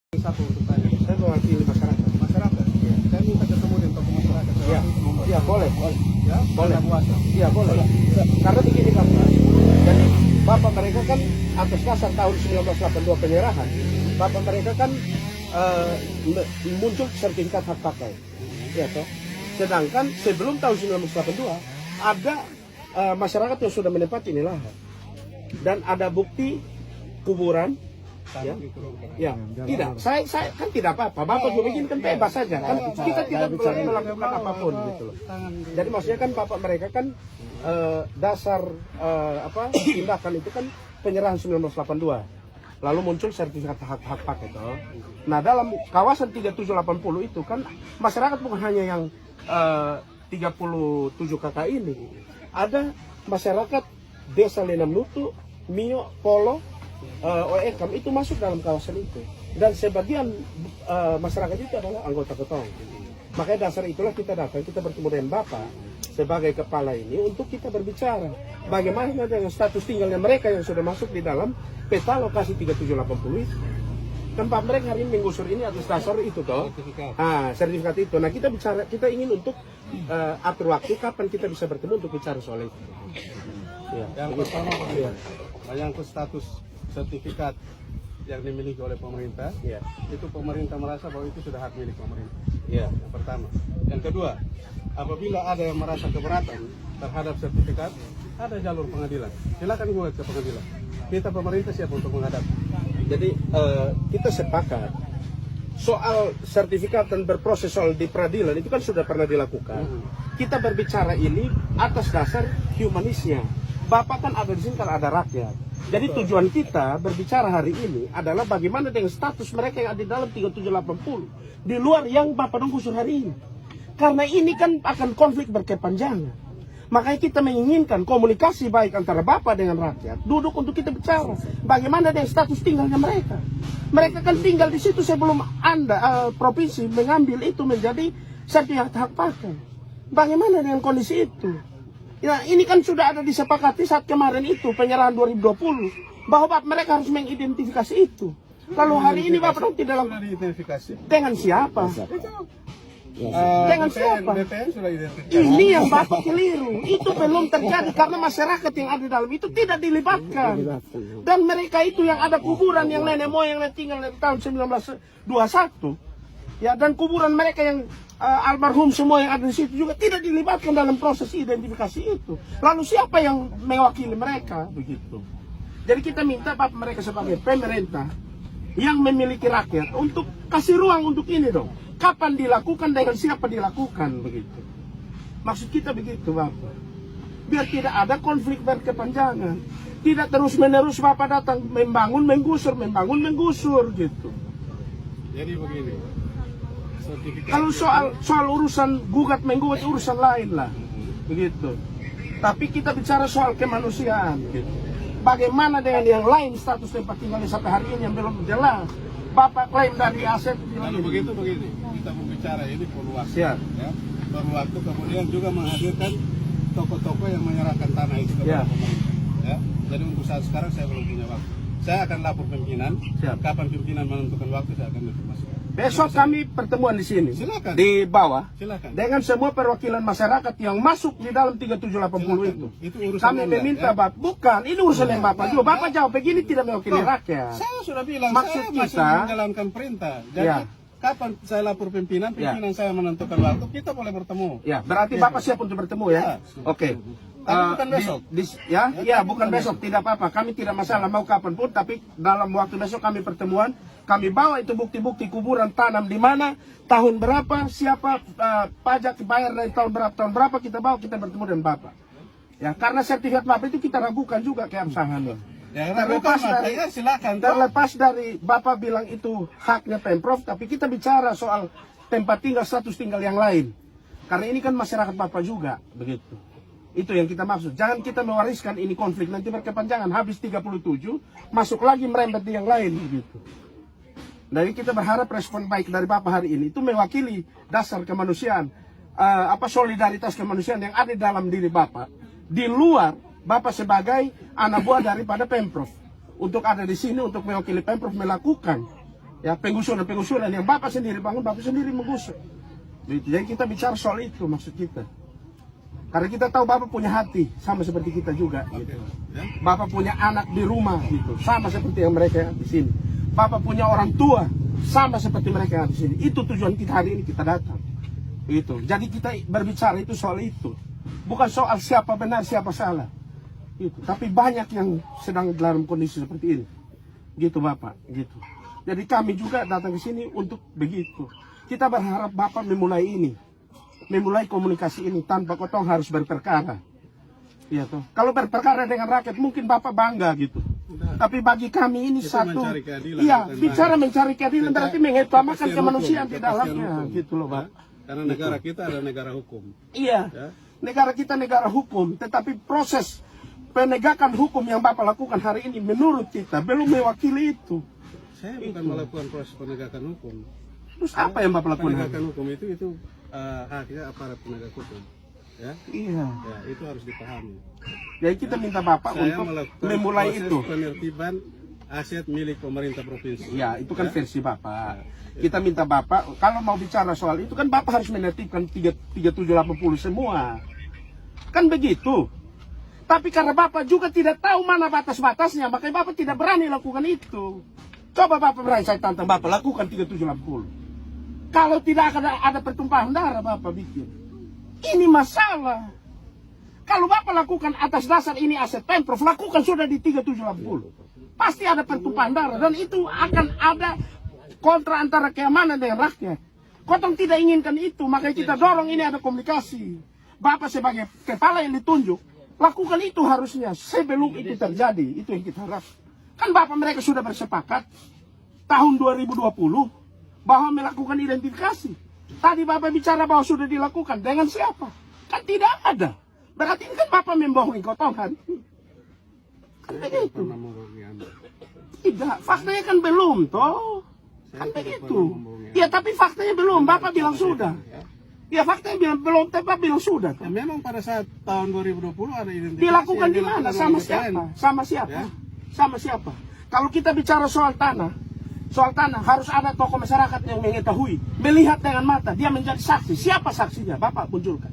Satu untuk tanya. Saya mewakili masyarakat. Masyarakat. Iya. Saya minta ketemu dengan tokoh masyarakat. Iya, iya boleh. Ya, Boleh. puasa. Iya boleh. Karena begini Pak, jadi bapak mereka kan atas dasar tahun 1982 penyerahan, bapak mereka kan muncul sertifikat hak pakai, ya toh. Sedangkan sebelum tahun 1982 ada masyarakat yang sudah menempati ini lahan dan ada bukti kuburan. Ya, ya, tidak. Saya kan tidak apa-apa. Bapak juga begini kan bebas saja. Kan kita tidak melakukan apapun gitu loh. Jadi maksudnya kan bapak mereka kan dasar tindakan itu kan penyerahan 1982. Lalu muncul sertifikat hak pakai itu. Nah dalam kawasan 3780 itu kan masyarakat bukan hanya yang 37 KK ini. Ada masyarakat Desa Lenam Nutu, Mio, Polo, Oekam itu masuk dalam kawasan itu, dan sebagian masyarakat itu adalah anggota ketong. Makanya dasar itulah kita datang, kita bertemu dengan Bapak sebagai kepala ini untuk kita berbicara bagaimana dengan status tinggalnya mereka yang sudah masuk di dalam peta lokasi 3780 itu. Tempat mereka hari ini menggusur ini atas dasar itu toh, sertifikat itu. Nah kita bicara, kita ingin untuk atur waktu kapan kita bisa bertemu untuk bicara soal itu. Ya, yang pertama, menyangkut status sertifikat yang dimiliki oleh pemerintah, ya. Itu pemerintah merasa bahwa itu sudah hak milik pemerintah. Ya. Yang pertama. Yang kedua, apabila ada yang merasa keberatan terhadap sertifikat, ada jalur pengadilan. Silakan gugat ke pengadilan. Kita pemerintah siap untuk menghadapi. Jadi kita sepakat soal sertifikat dan berproses soal di peradilan itu kan sudah pernah dilakukan. Kita berbicara ini atas dasar humanisnya. Bapak kan ada di sini kalau ada rakyat. Jadi tujuan kita berbicara hari ini adalah bagaimana dengan status mereka yang ada di dalam 3780 di luar yang Bapak gusur hari ini. Karena ini kan akan konflik berkepanjangan. Makanya kita menginginkan komunikasi baik antara Bapak dengan rakyat. Duduk untuk kita bicara bagaimana dengan status tinggalnya mereka. Mereka kan tinggal di situ sebelum Anda provinsi mengambil itu menjadi sertifikat hak pakai. Bagaimana dengan kondisi itu? Ya, ini kan sudah ada disepakati saat kemarin itu penyerahan 2020 bahwa mereka harus mengidentifikasi itu. Lalu hari ini Bapak tidak lakukan identifikasi. dengan siapa? Dengan siapa? BPN sudah identifikasi. Ini yang Bapak keliru. Itu belum terjadi karena masyarakat yang ada di dalam itu tidak dilibatkan. Dan mereka itu yang ada kuburan yang nenek moyang yang tinggal dari tahun 1921. Ya, dan kuburan mereka yang almarhum semua yang ada di situ juga tidak dilibatkan dalam proses identifikasi itu. Lalu siapa yang mewakili mereka begitu? Jadi kita minta Bapak mereka sebagai pemerintah yang memiliki rakyat untuk kasih ruang untuk ini dong. Kapan dilakukan, dengan siapa dilakukan begitu. Maksud kita begitu Bapak. Biar tidak ada konflik berkepanjangan. Tidak terus-menerus Bapak datang membangun, menggusur gitu. Jadi begini. Kalau soal urusan gugat menggugat urusan lain lah, begitu. Tapi kita bicara soal kemanusiaan, gitu. Bagaimana dengan yang lain status tempat tinggalnya sampai hari ini yang belum jelas. Bapak klaim dari aset. Kalau begitu begini, kita berbicara ini perlu waktu. Siap. Ya, perlu waktu, kemudian juga menghadirkan tokoh-tokoh yang menyerahkan tanah itu kepada pemerintah. Ya, jadi untuk saat sekarang saya belum punya waktu. Saya akan lapor pimpinan. Siap. Kapan pimpinan menentukan waktu saya akan informasikan. Besok kami pertemuan di sini. Silakan. Di bawah. Silakan. Dengan semua perwakilan masyarakat yang masuk di dalam 3780 itu. Itu urusan Kami Anda, meminta ya? Bapak, bukan, ini urusan yang Bapak juga. Bapak jawab begini tidak mewakili rakyat. Saya sudah bilang, Maksud saya masih kita- menjalankan perintah. Jadi Ya. kapan saya lapor pimpinan saya menentukan waktu, kita boleh bertemu. Ya, berarti Bapak siap untuk bertemu ya? Ya. Oke. Tapi bukan besok. Ya, bukan besok, tidak apa-apa. Kami tidak masalah mau kapan pun, tapi dalam waktu besok kami pertemuan, kami bawa itu bukti-bukti kuburan tanam di mana, tahun berapa, siapa pajak dibayar dari tahun berapa kita bawa, kita bertemu dengan Bapak. Ya, karena sertifikat Bapak itu kita ragukan juga keabsahannya. Ya, silakan. Terlepas dari Bapak bilang itu haknya Pemprov, tapi kita bicara soal tempat tinggal, status tinggal yang lain. Karena ini kan masyarakat Bapak juga, begitu. Itu yang kita maksud. Jangan kita mewariskan ini konflik nanti berkepanjangan. Habis 37, masuk lagi merembet di yang lain, begitu. Jadi kita berharap respon baik dari Bapak hari ini itu mewakili dasar kemanusiaan, solidaritas kemanusiaan yang ada dalam diri Bapak. Di luar Bapak sebagai anak buah daripada Pemprov untuk ada di sini untuk mewakili Pemprov melakukan Ya, penggusuran yang Bapak sendiri bangun, Bapak sendiri menggusur. Jadi kita bicara soal itu maksud kita. Karena kita tahu Bapak punya hati, sama seperti kita juga. Gitu. Bapak punya anak di rumah, gitu, sama seperti yang mereka di sini. Bapak punya orang tua, sama seperti mereka yang di sini. Itu tujuan kita hari ini kita datang. Gitu. Jadi kita berbicara itu soal itu, bukan soal siapa benar siapa salah. Gitu. Tapi banyak yang sedang dalam kondisi seperti ini. Gitu Bapak, gitu. Jadi kami juga datang ke sini untuk begitu. Kita berharap Bapak memulai ini, memulai komunikasi ini tanpa kotong harus berperkara. Iya toh. Kalau berperkara dengan rakyat mungkin Bapak bangga gitu. Tapi bagi kami ini Kita satu, mencari keadilan, iya bukan bicara bangga. mencari keadilan berarti mengutamakan Kepastian kemanusiaan hukum, di dalamnya, kepastian hukum. gitu loh Pak. Karena negara kita adalah negara hukum. Iya, Ya. negara kita negara hukum, tetapi proses penegakan hukum yang Bapak lakukan hari ini menurut kita belum mewakili itu. Saya bukan melakukan proses penegakan hukum. Terus apa yang Bapak lakukan? Penegakan hukum itu haknya aparat penegak hukum. Ya, Iya. ya itu harus dipahami. Jadi kita minta Bapak Saya untuk melakukan memulai proses itu. penertiban aset milik pemerintah provinsi. Ya, itu kan Ya. versi Bapak. Kita minta Bapak, kalau mau bicara soal itu kan Bapak harus menertibkan 3780 semua. Kan begitu. Tapi karena Bapak juga tidak tahu mana batas-batasnya, makanya Bapak tidak berani lakukan itu. Coba Bapak berani, saya tantang Bapak, lakukan 3780. Kalau tidak akan ada pertumpahan darah, Bapak bikin. Ini masalah. Kalau Bapak lakukan atas dasar ini aset Pemprov, lakukan sudah di 3780. Pasti ada pertumpahan darah, dan itu akan ada kontra antara keamanan dengan rakyat. Kotong tidak inginkan itu, makanya kita dorong ini ada komunikasi. Bapak sebagai kepala yang ditunjuk, lakukan itu harusnya sebelum itu terjadi. Itu yang kita harap. Kan Bapak mereka sudah bersepakat tahun 2020 bahwa melakukan identifikasi. Tadi Bapak bicara bahwa sudah dilakukan dengan siapa? Kan tidak ada. Berarti ini kan Bapak membohongi kotongan. Kan begitu. Pernah membohongi Anda. Tidak, faktanya kan belum toh. Kan begitu. Ya tapi faktanya belum, Bapak bilang sudah. Ya faktanya bilang belum, tapi Bapak bilang sudah. Ya, memang pada saat tahun 2020 ada identifikasi. Dilakukan yang di mana? dilakukan Sama oleh siapa? BPN. Sama siapa? Ya. Sama siapa? Kalau kita bicara soal tanah harus ada tokoh masyarakat yang mengetahui, melihat dengan mata, dia menjadi saksi. Siapa saksinya? Bapak munculkan.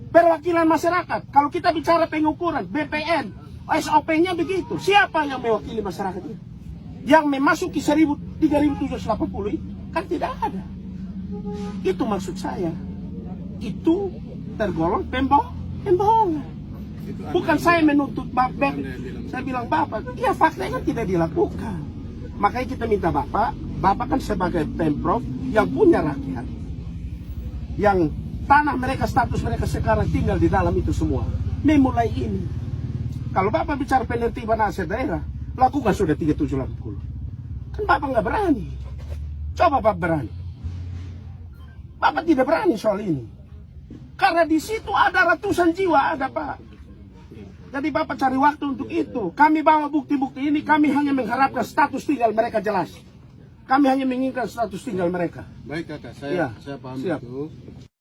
Perwakilan masyarakat. Kalau kita bicara pengukuran, BPN, SOP-nya begitu. Siapa yang mewakili masyarakat itu? Yang memasuki 3.780 itu kan tidak ada. Itu maksud saya. Itu tergolong pembohongan. Itu Bukan Anda saya yang menuntut Bapak. Saya bilang Bapak, ya faktanya kan tidak dilakukan. Makanya kita minta Bapak kan sebagai Pemprov yang punya rakyat, yang tanah mereka, status mereka sekarang tinggal di dalam itu semua. Memulai ini. Kalau Bapak bicara penertiban aset daerah, lakukan sudah 3780. Kan Bapak nggak berani. Coba Bapak berani. Bapak tidak berani soal ini. Karena di situ ada ratusan jiwa, ada Pak. Jadi Bapak cari waktu untuk itu. Kami bawa bukti-bukti ini, kami hanya mengharapkan status tinggal mereka jelas. Kami hanya menginginkan status tinggal mereka. Baik kakak, Ya, saya paham siap. itu.